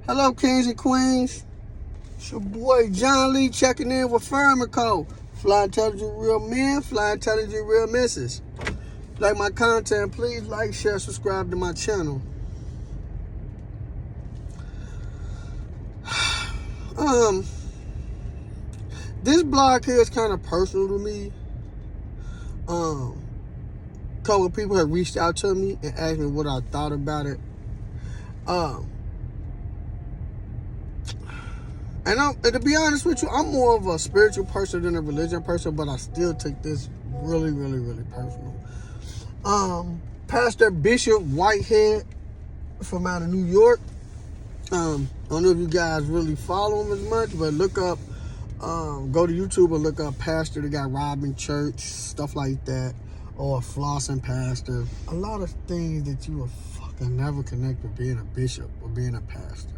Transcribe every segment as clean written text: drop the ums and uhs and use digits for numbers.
Hello, kings and queens. It's your boy John Lee checking in with Firm&Co. Fly intelligent real men, fly intelligent real misses. Like my content, please like, share, subscribe to my channel. This blog here is kind of personal to me. A couple of people have reached out to me and asked me what I thought about it. And to be honest with you, I'm more of a spiritual person than a religion person, but I still take this really, really, really personal. Pastor Bishop Whitehead from out of New York. I don't know if you guys really follow him as much, but look up, go to YouTube and look up pastor that got robbed in church, stuff like that, or a flossing pastor. A lot of things that you will fucking never connect with being a bishop or being a pastor.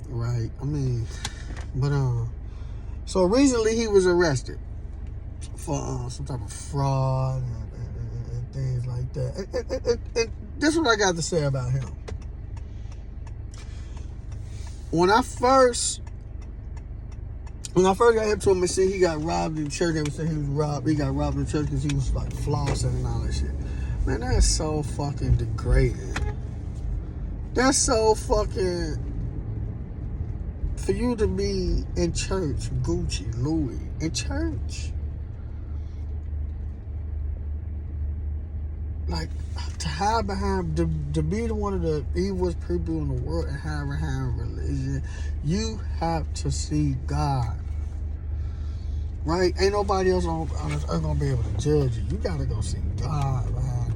Right? I mean, but so recently he was arrested for some type of fraud and things like that. And this is what I got to say about him. When I first got into him and said he got robbed in church, they would say he got robbed in church because he was like flossing and all that shit. Man, that's so fucking degrading. That's so fucking. For you to be in church, Gucci, Louis, in church, like to hide behind, to be one of the evilest people in the world and hide behind religion, you have to see God, right? Ain't nobody else on this earth gonna be able to judge you. You gotta go see God behind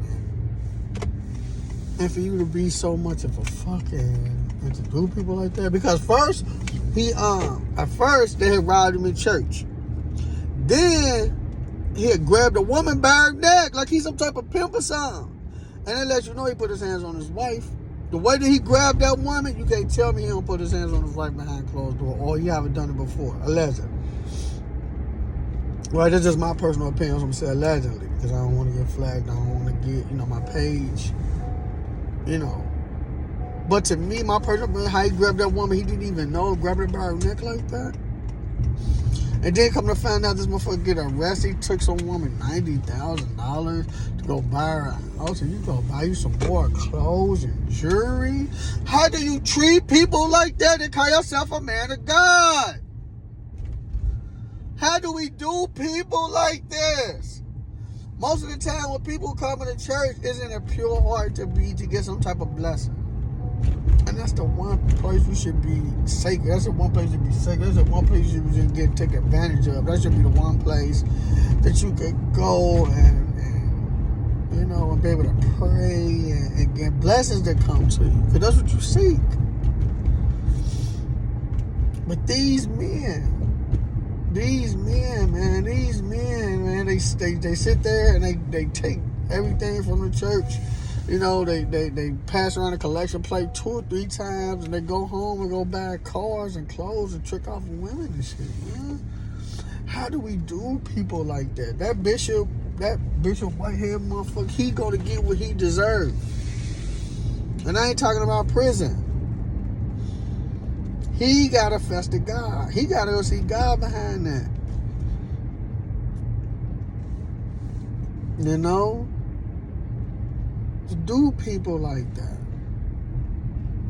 that. And for you to be so much of a fucking, and to do people like that, because first, at first they had robbed him in church. Then he had grabbed a woman by her neck like he's some type of pimp or something. And they let you know he put his hands on his wife. The way that he grabbed that woman, you can't tell me he don't put his hands on his wife behind closed door, or he haven't done it before, allegedly. Well, that's just my personal opinion. I'm gonna say allegedly because I don't want to get flagged. I don't want to get, my page, But to me, my personal opinion, how he grabbed that woman, he didn't even know, grabbed her by her neck like that. And then come to find out this motherfucker get arrested. He took some woman $90,000 to go buy her a house, and you go buy you some more clothes and jewelry. How do you treat people like that and call yourself a man of God? How do we do people like this? Most of the time when people come into church, isn't a pure heart to get some type of blessing. And that's the one place you should be sacred. That's the one place you should be sacred. That's the one place you should get take advantage of. That should be the one place that you could go and be able to pray and get blessings that come to you. Because that's what you seek. But these men, man, they sit there and they take everything from the church. They pass around a collection plate 2 or 3 times, and they go home and go buy cars and clothes and trick off women and shit, man. How do we do people like that? That Bishop Whitehead motherfucker, he gonna get what he deserves. And I ain't talking about prison. He gotta fest to God. He gotta go see God behind that. To do people like that.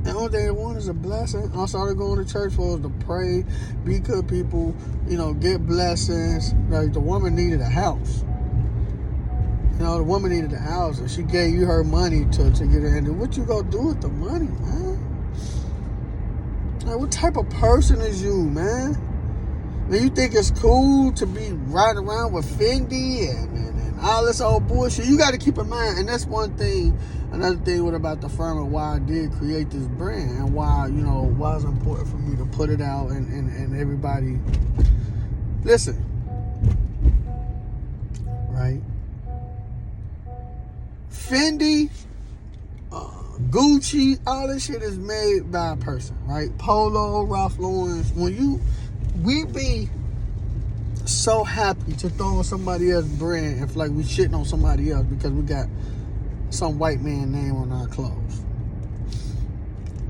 And all they want is a blessing. All they're going to church for is to pray, be good people, get blessings. Like the woman needed a house. The woman needed a house, and she gave you her money to get her in. What you gonna do with the money, man? Like, what type of person is you, man? Man, you think it's cool to be riding around with Fendi and all this old bullshit? You got to keep in mind, and that's one thing. Another thing about the firm and why I did create this brand, and why why it's important for me to put it out and everybody listen, right? Fendi, Gucci, all this shit is made by a person, right? Polo, Ralph Lauren. We be so happy to throw on somebody else's brand if like we shitting on somebody else because we got some white man name on our clothes,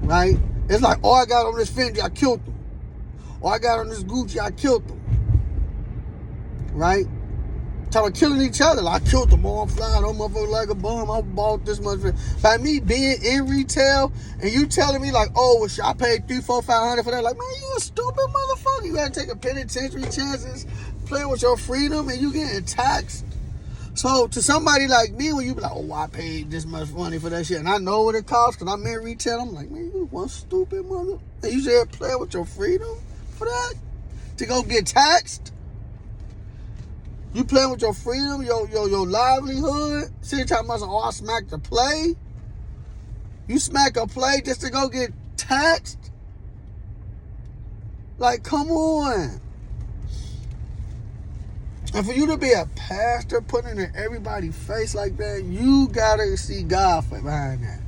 right? It's like, oh, I got on this Fendi, I killed them. Or I got on this Gucci, I killed them. Right? Talking about killing each other. Like, I killed them all, flying on motherfucker like a bum. I bought this much. By me being in retail and you telling me like, oh, well, I paid $300, $400, $500 for that. Like, man, you a stupid motherfucker. You gotta take a penitentiary chances, playing with your freedom, and you getting taxed. So to somebody like me, when you be like, oh, I paid this much money for that shit, and I know what it costs because I'm in retail, I'm like, man, you one stupid mother. And you there playing with your freedom for that? To go get taxed? You playing with your freedom, your livelihood? See, talking about, oh, I smacked a play? You smack a play just to go get taxed? Like, come on. And for you to be a pastor putting it in everybody's face like that, you gotta see God behind that.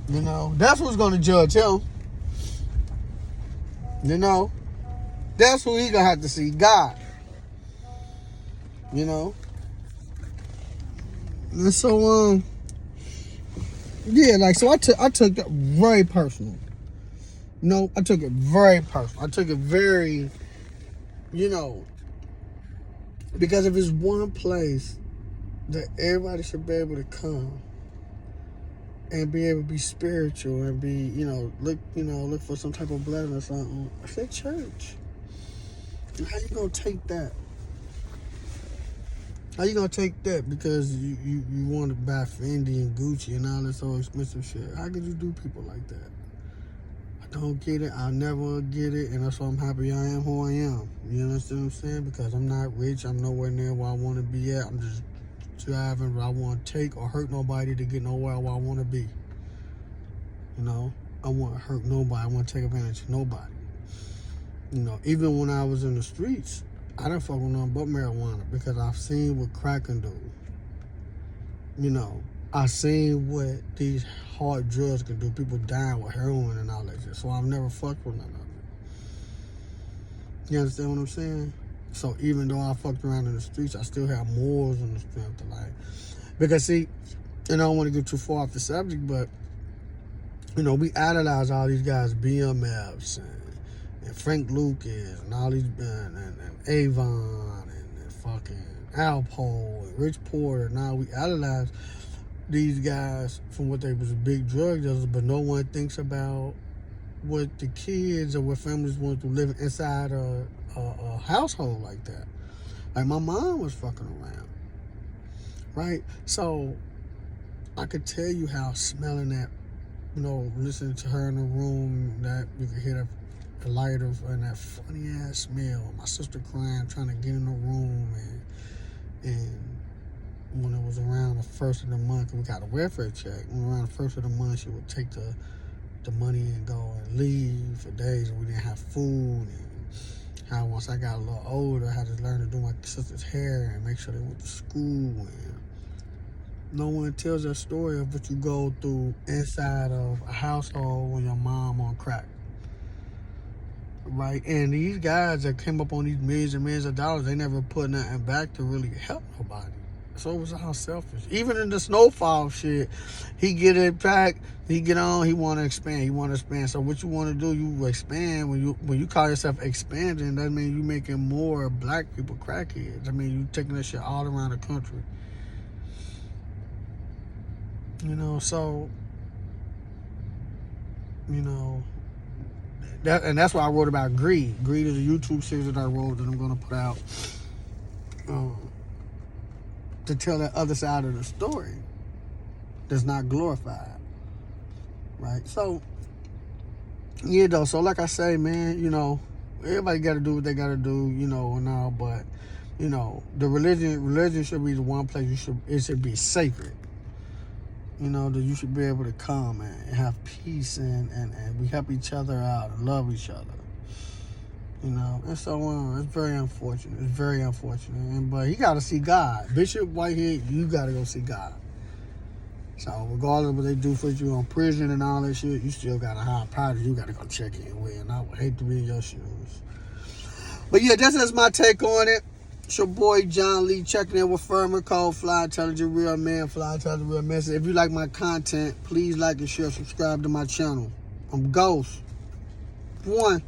You know, that's who's gonna judge him. You know, that's who he gonna have to see, God. You know? And so, yeah, like, so I took that very personal. No, I took it very personal. I took it very, you know, because if it's one place that everybody should be able to come and be able to be spiritual and be, look for some type of blessing or something, it's at church. And how you gonna take that? How you gonna take that because you want to buy Fendi and Gucci and all this old expensive shit? How could you do people like that? I don't get it. I'll never get it, and that's why I'm happy I am who I am. You understand what I'm saying? Because I'm not rich. I'm nowhere near where I want to be at. I'm just driving where I want to take or hurt nobody to get nowhere where I want to be. You know, I want to hurt nobody. I want to take advantage of nobody. You know, even when I was in the streets, I didn't fuck with nothing but marijuana because I've seen what crack can do. You know, I've seen what these hard drugs can do. People dying with heroin and all that shit. So I've never fucked with none of it. You understand what I'm saying? So even though I fucked around in the streets, I still have morals and the strength to like. Because see, and I don't want to get too far off the subject, but you know, we idolize all these guys, BMFs and Frank Lucas and all these and Avon and fucking Alpo and Rich Porter. Now we idolize these guys from what they was big drug dealers, but no one thinks about what the kids or what families want to live inside a household like that. Like my mom was fucking around, right? So I could tell you how smelling that, you know, listening to her in the room, that you could hear the lighter and that funny ass smell. My sister crying, trying to get in the room, and when it was around the first of the month, we got a welfare check. When around the first of the month, she would take the money and go and leave for days, and we didn't have food. And how once I got a little older, I had to learn to do my sister's hair and make sure they went to school. And no one tells that story of what you go through inside of a household when your mom on crack. Right? And these guys that came up on these millions and millions of dollars, they never put nothing back to really help nobody. So it was all selfish. Even in the snowfall shit, he get it back, he get on, he want to expand. So what you want to do, you expand. When you call yourself expanding, that means you making more black people crackheads. I mean, you taking that shit all around the country. You know, so, you know, that's why I wrote about greed. Greed is a YouTube series that I wrote that I'm going to put out to tell that other side of the story that's not glorified. Right? So, yeah, though. So, like I say, man, you know, everybody got to do what they got to do, you know, and all, but, you know, the religion should be the one place it should be sacred. You know, that you should be able to come and have peace and we help each other out and love each other. You know, and so it's very unfortunate. It's very unfortunate. But you got to see God. Bishop Whitehead, you got to go see God. So regardless of what they do for you on prison and all that shit, you still got a high priority. You got to go check in with. And I would hate to be in your shoes. But yeah, that's just my take on it. It's your boy John Lee checking in with Firm&Co, Fly Intelligent Real Man, Fly Intelligent Real Man. If you like my content, please like and share, subscribe to my channel. I'm Ghost. One.